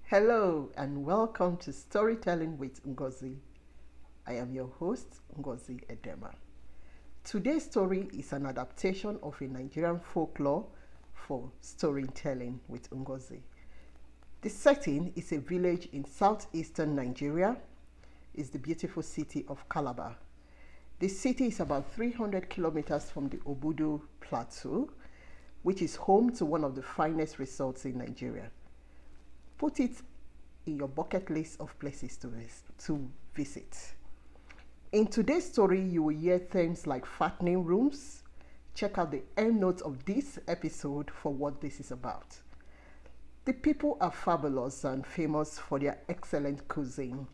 Hello and welcome to Storytelling with Ngozi. I am your host, Ngozi Edema. Today's story is an adaptation of a Nigerian folklore for storytelling with Ngozi. The setting is a village in southeastern Nigeria. It's the beautiful city of Calabar. The city is about 300 kilometers from the Obudu Plateau, which is home to one of the finest resorts in Nigeria. Put it in your bucket list of places to visit. In today's story, you will hear things like fattening rooms. Check out the end notes of this episode for what this is about. The people are fabulous and famous for their excellent cuisine,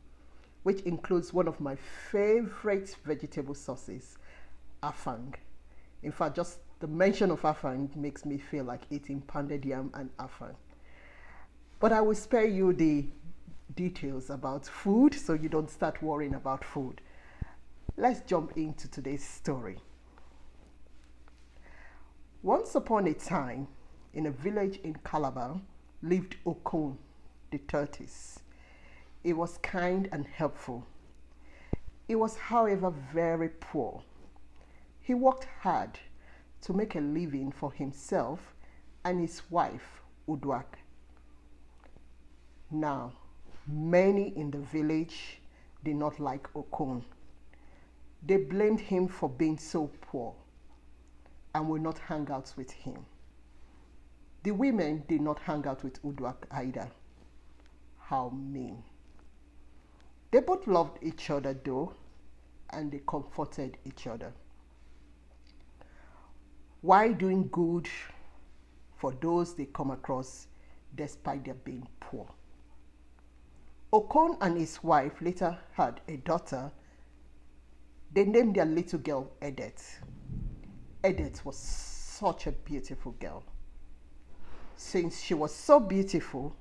which includes one of my favorite vegetable sauces, afang. In fact, just the mention of afang makes me feel like eating pounded yam and afang. But I will spare you the details about food so you don't start worrying about food. Let's jump into today's story. Once upon a time, in a village in Calabar, lived Okon the tortoise. He was kind and helpful. He was, however, very poor. He worked hard to make a living for himself and his wife, Uduak. Now, many in the village did not like Okon. They blamed him for being so poor and would not hang out with him. The women did not hang out with Uduak either. How mean. They both loved each other though, and they comforted each other. While doing good for those they come across despite their being poor. Okon and his wife later had a daughter. They named their little girl Edet. Edet was such a beautiful girl. Since she was so beautiful,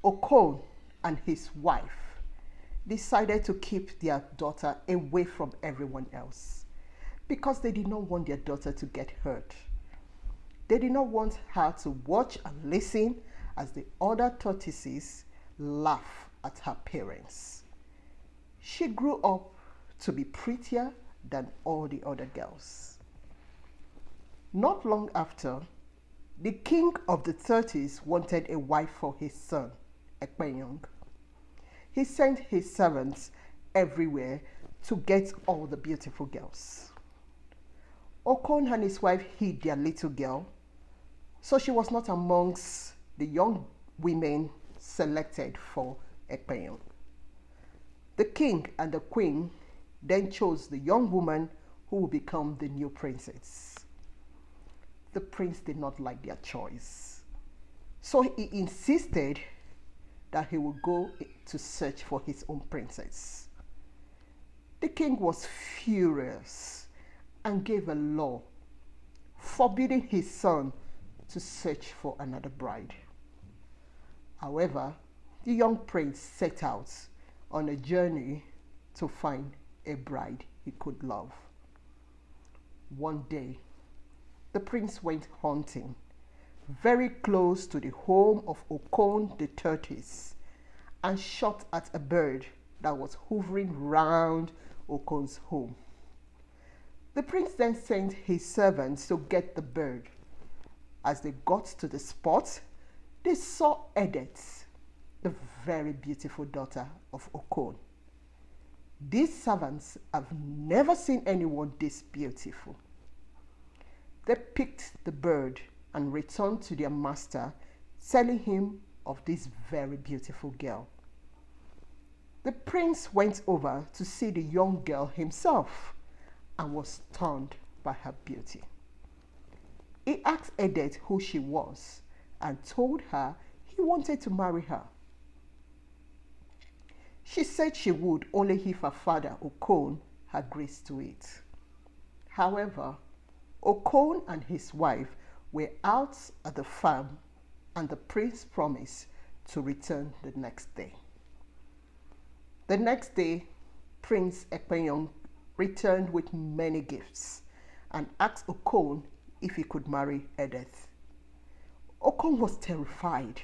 Okon and his wife decided to keep their daughter away from everyone else because they did not want their daughter to get hurt. They did not want her to watch and listen as the other tortoises laugh at her parents. She grew up to be prettier than all the other girls. Not long after, the king of the tortoise wanted a wife for his son, Ekpenyong. He sent his servants everywhere to get all the beautiful girls. Okon and his wife hid their little girl, so she was not amongst the young women selected for Ekpenyong. The king and the queen then chose the young woman who would become the new princess. The prince did not like their choice, so he insisted that he would go to search for his own princess. The king was furious and gave a law forbidding his son to search for another bride. However, the young prince set out on a journey to find a bride he could love. One day, the prince went hunting very close to the home of Okon the tortoise and shot at a bird that was hovering round Okon's home. The prince then sent his servants to get the bird. As they got to the spot, they saw Edet, the very beautiful daughter of Okon. These servants have never seen anyone this beautiful. They picked the bird and returned to their master, telling him of this very beautiful girl. The prince went over to see the young girl himself and was stunned by her beauty. He asked Edet who she was and told her he wanted to marry her. She said she would only if her father, Okon, agrees to it. However, Okon and his wife were out at the farm and the prince promised to return the next day. The next day, Prince Ekpenyong returned with many gifts and asked Okon if he could marry Edith. Okon was terrified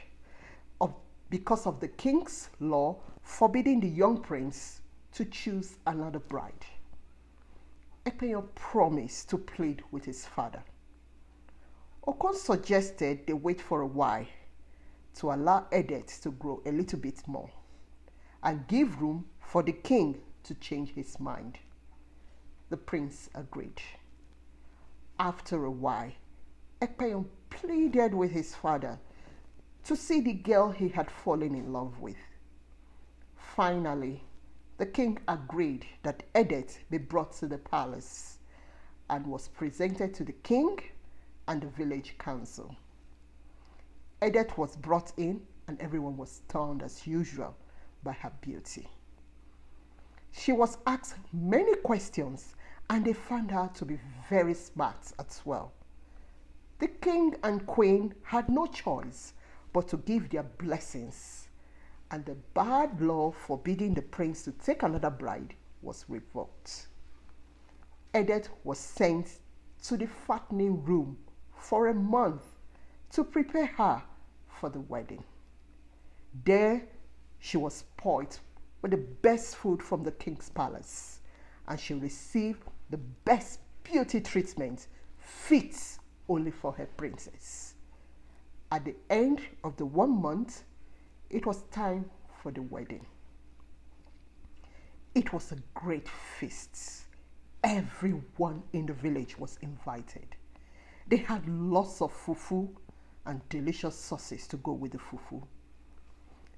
of because of the king's law forbidding the young prince to choose another bride. Ekpenyong promised to plead with his father. Okon suggested they wait for a while to allow Edet to grow a little bit more and give room for the king to change his mind. The prince agreed. After a while, Ekpenyong pleaded with his father to see the girl he had fallen in love with. Finally, the king agreed that Edet be brought to the palace and was presented to the king and the village council. Edet was brought in and everyone was stunned as usual by her beauty. She was asked many questions and they found her to be very smart as well. The king and queen had no choice but to give their blessings, and the bad law forbidding the prince to take another bride was revoked. Edet was sent to the fattening room for a month to prepare her for the wedding. There, she was spoiled with the best food from the king's palace, and she received the best beauty treatment fit only for her princess. At the end of the 1 month, it was time for the wedding. It was a great feast. Everyone in the village was invited. They had lots of fufu and delicious sauces to go with the fufu.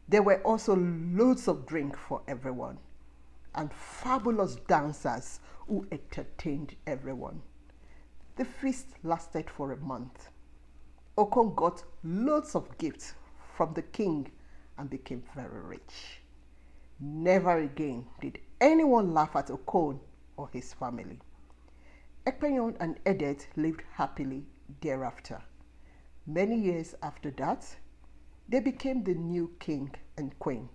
There were also loads of drink for everyone and fabulous dancers who entertained everyone. The feast lasted for a month. Okon got loads of gifts from the king and became very rich. Never again did anyone laugh at Okon or his family. Ekpenyong and Edet lived happily thereafter. Many years after that, they became the new king and queen,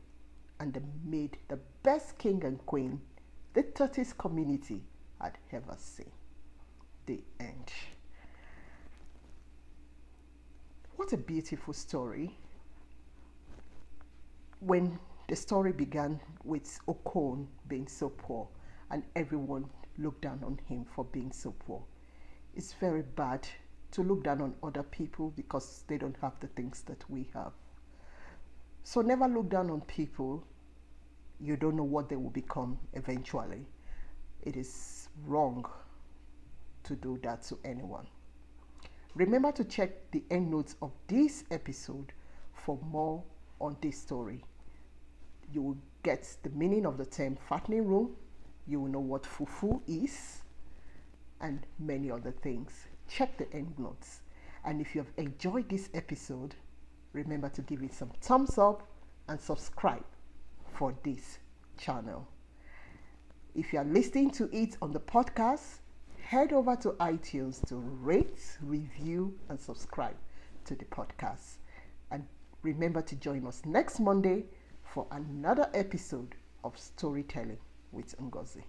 and they made the best king and queen the tortoise community had ever seen. The end. What a beautiful story. When the story began with Okon being so poor and everyone looked down on him for being so poor. It's very bad to look down on other people because they don't have the things that we have. So never look down on people. You don't know what they will become eventually. It is wrong to do that to anyone. Remember to check the end notes of this episode for more on this story. You will get the meaning of the term fattening room. You will know what fufu is and many other things. Check the end notes. And if you have enjoyed this episode, remember to give it some thumbs up and subscribe for this channel. If you are listening to it on the podcast, head over to iTunes to rate, review, and subscribe to the podcast. And remember to join us next Monday for another episode of Storytelling with Ngozi.